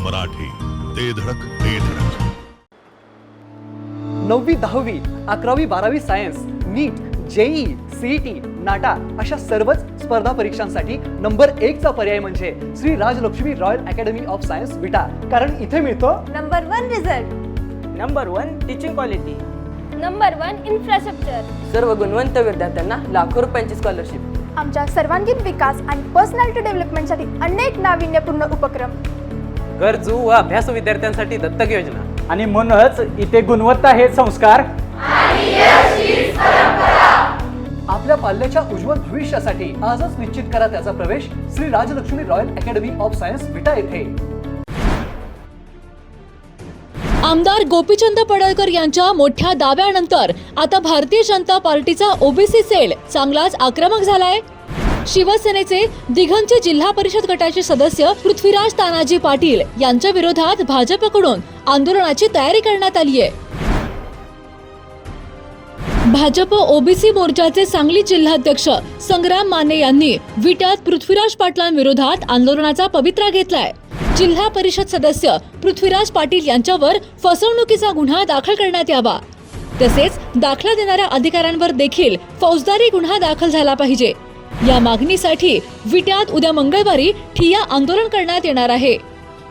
मराठी, ते धडक ते धडक. 9वी 10वी 11वी 12वी science, NEET, JEE, CET, NATA अशा सर्वच स्पर्धा परीक्षांसाठी नंबर 1 चा पर्याय म्हणजे Shri Rajlakshmi royal academy of science Vita. कारण इथे मिळतो number 1 result, number 1 teaching quality, number 1 infrastructure, सर्व गुणवंत विद्यार्थ्यांना लाखो रुपयांची स्कॉलरशिप, आमच्या सर्वांगीण विकास आणि पर्सनॅलिटी डेव्हलपमेंटसाठी अनेक नाविन्यपूर्ण उपक्रम, गरजू व अभ्यासू विद्यार्थ्यांसाठी दत्तक योजना. आणि म्हणूनच इथे गुणवत्ता हे संस्कार आपल्या पाल्याच्या उज्ज्वल भविष्यासाठी आजच निश्चित करा त्याचा प्रवेश Shri Rajlakshmi royal academy of science Vita येथे. आमदार गोपीचंद पडळकर यांच्या मोठ्या दाव्यानंतर आता भारतीय जनता पार्टीचा ओबीसी सेल चांगलाच आक्रमक झालाय. शिवसेनेचे दिघंची जिल्हा परिषद गटाचे सदस्य पृथ्वीराज तानाजी पाटील यांच्या विरोधात भाजपकडून आंदोलनाची तयारी करण्यात आली आहे. भाजप ओबीसी मोर्चाचे सांगली जिल्हाध्यक्ष संग्राम माने यांनी विट्यात पृथ्वीराज पाटलांविरोधात आंदोलनाचा पवित्रा घेतलाय. जिल्हा परिषद सदस्य पृथ्वीराज पाटील यांच्यावर फसवणुकीचा गुन्हा दाखल करण्यात यावा, तसेच दाखला देणाऱ्या अधिकाऱ्यांवर देखील फौजदारी गुन्हा दाखल झाला पाहिजे. या मागणीसाठी विट्यात उद्या मंगळवारी ठिय्या आंदोलन करण्यात येणार आहे.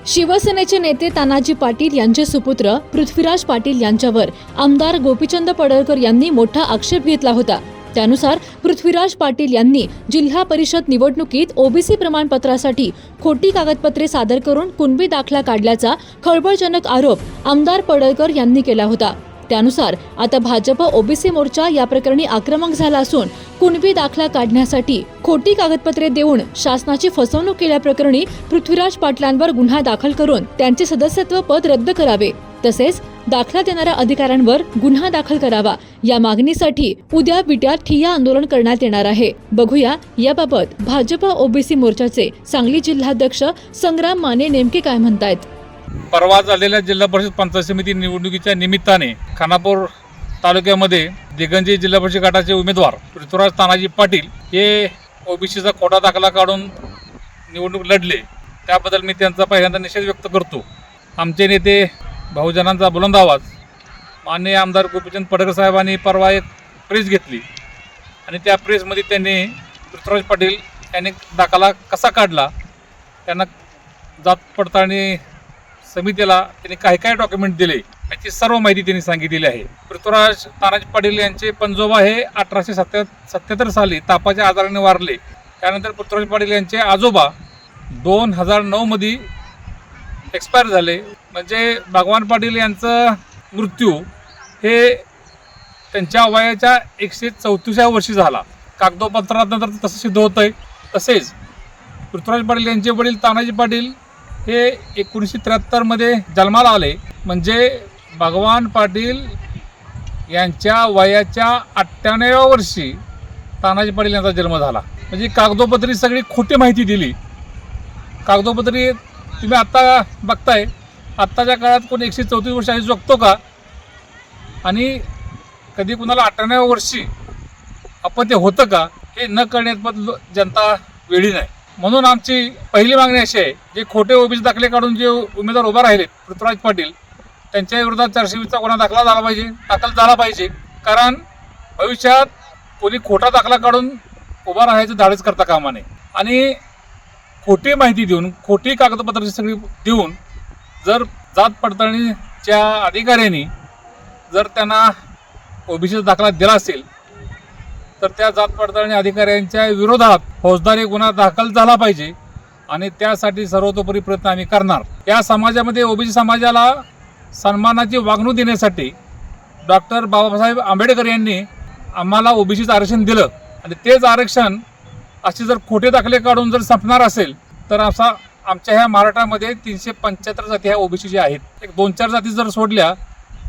शिवसेनेचे नेते तानाजी पाटील यांचे सुपुत्र पृथ्वीराज पाटील यांच्यावर आमदार गोपीचंद पडळकर यांनी मोठा आक्षेप घेतला होता. त्यानुसार पृथ्वीराज पाटील यांनी जिल्हा परिषद निवडणुकीत ओबीसी प्रमाणपत्रासाठी खोटी कागदपत्रे सादर करून कुणबी दाखला काढल्याचा खळबळजनक आरोप आमदार पडळकर यांनी केला होता. त्यानुसार आता भाजप ओबीसी मोर्चा या प्रकरणी आक्रमक झाला असून कुणबी दाखला काढण्यासाठी खोटी कागदपत्रे देऊन शासनाची फसवणूक केल्याप्रकरणी पृथ्वीराज पाटलांवर गुन्हा दाखल करून त्यांचे सदस्यत्व पद रद्द करावे, तसेच दाखला देणाऱ्या अधिकाऱ्यांवर गुन्हा दाखल करावा. या मागणीसाठी उद्या विट्यात ठिय्या आंदोलन करण्यात येणार आहे. बघूया याबाबत भाजप ओबीसी मोर्चाचे सांगली जिल्हाध्यक्ष संग्राम माने नेमके काय म्हणतायत. परवा झालेल्या जिल्हा परिषद पंचायत समिती निवडणुकीच्या निमित्ताने खानापूर तालुक्यामध्ये दिगंजी जिल्हा परिषद गटाचे उमेदवार पृथ्वीराज तानाजी पाटील हे ओबीसीचा खोटा दाखला काढून निवडणूक लढले. त्याबद्दल मी त्यांचा पहिल्यांदा निषेध व्यक्त करतो. आमचे नेते बहुजनांचा बुलंद आवाज माननीय आमदार गोपीचंद पडळकर साहेबांनी परवा एक प्रेस घेतली आणि त्या प्रेसमध्ये त्यांनी पृथ्वीराज पाटील यांनी दाखला कसा काढला, त्यांना जात पडताळणी समितीला त्यांनी काय काय डॉक्युमेंट दिले याची सर्व माहिती त्यांनी सांगितलेली आहे. पृथ्वीराज तानाजी पाटील यांचे पंजोबा हे 1877 साली तापाच्या आजाराने वारले. त्यानंतर पृथ्वीराज पाटील यांचे आजोबा 2009 मध्ये एक्सपायर झाले. म्हणजे भगवान पाटील यांचा मृत्यू हे त्यांच्या वयाच्या 134व्या वर्षी झाला. कागदोपत्रात नंतर तसं सिद्ध होतं आहे. तसेच पृथ्वीराज पाटील यांचे वडील तानाजी पाटील हे 1973 मध्ये जन्माला आले. म्हणजे भगवान पाटील यांच्या वयाच्या 98व्या वर्षी तानाजी पाटील यांचा जन्म झाला. म्हणजे कागदोपत्री सगळी खोटी माहिती दिली. कागदोपत्री तुम्ही आत्ता बघताय, आत्ताच्या काळात कोणी 134 वर्ष आधी जगतो का? आणि कधी कुणाला 98व्या वर्षी आपण ते होतं का हे न कळण्यात जनता वेळी नाही. म्हणून आमची पहिली मागणी अशी आहे, जे खोटे ओबीसी दाखले काढून जे उमेदवार उभा राहिले पृथ्वीराज पाटील त्यांच्या विरोधात 420चा गुन्हा दाखल झाला पाहिजे. कारण भविष्यात कोणी खोटा दाखला काढून उभा राहायचं धाडस करता कामा नये. आणि खोटी माहिती देऊन खोटी कागदपत्राची सगळी देऊन जर जात पडताळणीच्या अधिकाऱ्यांनी जर त्यांना ओबीसीचा दाखला दिला असेल तर त्या जात पडताळणी अधिकाऱ्यांच्या विरोधात फौजदारी गुन्हा दाखल झाला पाहिजे आणि त्यासाठी सर्वतोपरी प्रयत्न आम्ही करणार. या समाजामध्ये ओबीसी समाजाला सन्मानाची वागणूक देण्यासाठी डॉक्टर बाबासाहेब आंबेडकर यांनी आम्हाला ओबीसीचं आरक्षण दिलं आणि तेच आरक्षण असे जर खोटे दाखले काढून जर संपणार असेल तर आमच्या ह्या महाराष्ट्रामध्ये 375 जाती ह्या ओबीसीच्या आहेत. एक 2-4 जाती जर सोडल्या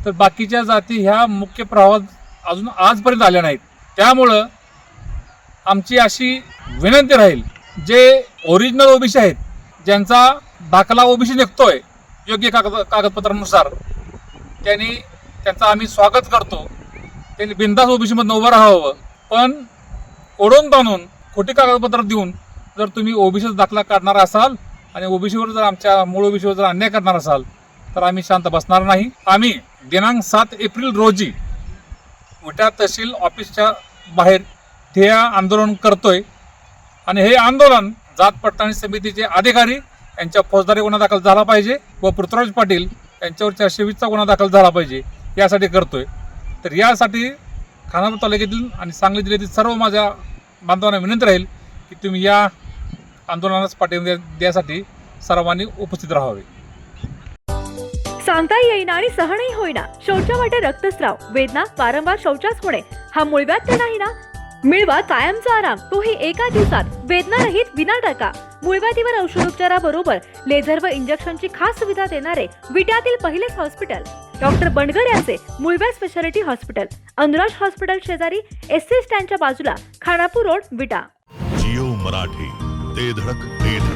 तर बाकीच्या जाती ह्या मुख्य प्रवाहात अजून आजपर्यंत आल्या नाहीत. त्यामुळं आमची अशी विनंती राहील, जे ओरिजिनल ओबीसी आहेत ज्यांचा दाखला ओबीसी निघतोय योग्य कागदपत्रांनुसार त्यांचा आम्ही स्वागत करतो. त्यांनी बिनधास्त ओबीसीमधून उभं राहावं. पण ओढून ताणून खोटी कागदपत्र देऊन जर तुम्ही ओबीसीचा दाखला काढणार असाल आणि ओबीसीवर जर आमच्या मूळ ओबीसीवर जर अन्याय करणार असाल तर आम्ही शांत बसणार नाही. आम्ही दिनांक 7 एप्रिल रोजी विटा तहसील ऑफिसच्या बाहेर ठिय्या आंदोलन करतोय आणि हे आंदोलन जात पडताळणी समितीचे अधिकारी यांच्या फौजदारी गुन्हा दाखल झाला पाहिजे व पृथ्वीराज पाटील यांच्यावर 420चा गुन्हा दाखल झाला पाहिजे यासाठी करतोय. तर यासाठी खानापूर तालुक्यातील आणि सांगली जिल्ह्यातील सर्व माझ्या बांधवांना विनंती राहील की तुम्ही या आंदोलनास पाठिंबा द्यासाठी सर्वांनी उपस्थित राहावे. सांगता येईना आणि सहनही होईना, शौचावाटे रक्तस्राव, वेदना, वारंवार शौचास होणे हा मूळव्याध तर नाही ना? मिळवा कायमचा आराम, तोही एका दिवसात, वेदनारहित विना टाका. मूळव्याधीवर औषधोपचाराबरोबर लेझर व इंजेक्शनची खास सुविधा देणारे विट्यातील पहिलेच हॉस्पिटल डॉक्टर बंडगर यांचे मूळव्याध स्पेशालिटी हॉस्पिटल, अनुराज हॉस्पिटल शेजारी एसटी स्टँडच्या बाजूला, खानापूर रोड, विटा. जिओ मराठी ते धडक ते धडक.